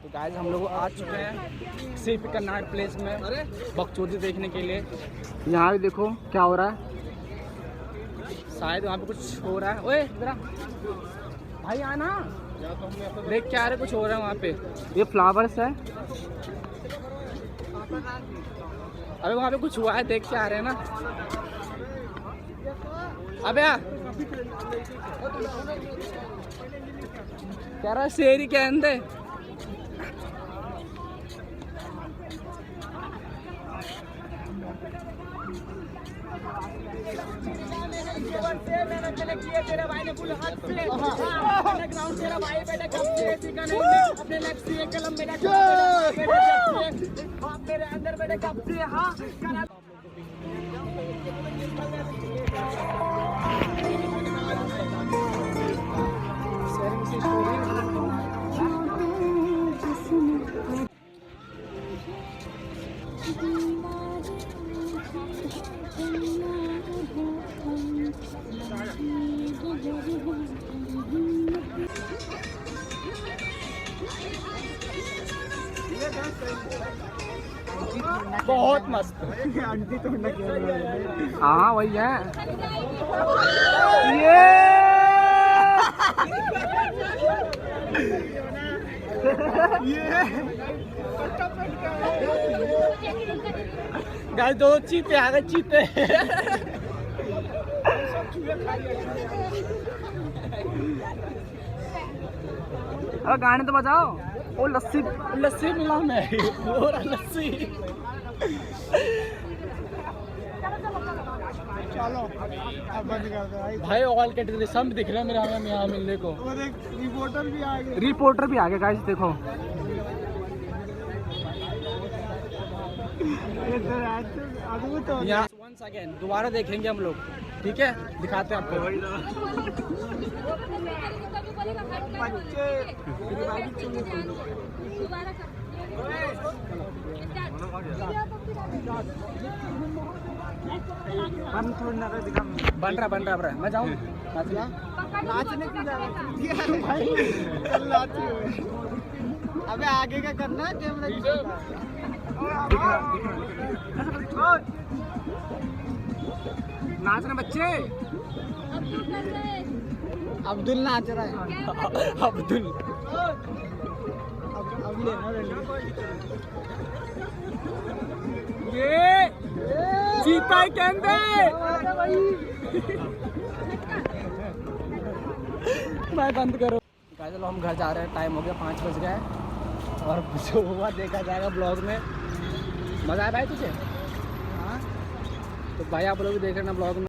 तो गाइस हम लोग आ चुके हैं सिर्फ कन्नाट प्लेस में बकचोदी देखने के लिए। यहाँ भी देखो क्या हो रहा है, शायद वहाँ पे कुछ हो रहा है। ओए जरा भाई आना, देख क्या आ रहा है, कुछ हो रहा है वहाँ पे। ये फ्लावर्स है, अबे वहाँ पे कुछ हुआ है, देख के आ रहे हैं ना। अबे कह रहा शेरी के अंदर तेरे भाई ने फुल हाथ से ग्राउंड तेरा भाई बेटा कब से अपने लेग से कलम बेटा मेरे अंदर बेटा कब से। हाँ बहुत मस्त आंटी तो हाँ वही है ये गाइस दो चीते आ गए, चीते अरे गाने तो बजाओ। ओ लस्सी लस्सी मिला मैं और लस्सी। चलो अब बंद कर दो भाई। ऑल कैटेगरी सब दिख रहा है मेरे हमें यहाँ मिलने को। और एक रिपोर्टर भी आ गया, रिपोर्टर भी आ गया गाइस देखो। यहाँ वंस अगेन दोबारा देखेंगे हम लोग, ठीक है दिखाते हैं आपको। बन रहा मैं जाऊँ नाचने की भाई। अबे आगे का करना नाचना बच्चे। अब्दुल नाच रहा है अब्दुल। अब ये चीता के अंदर मैं बंद करो। चलो हम घर जा रहे हैं, टाइम हो गया 5 बज गए और जो हुआ देखा जाएगा ब्लॉग में। मजा आया भाई तुझे? हाँ तो भाई आप लोग भी देख रहे ना ब्लॉग में।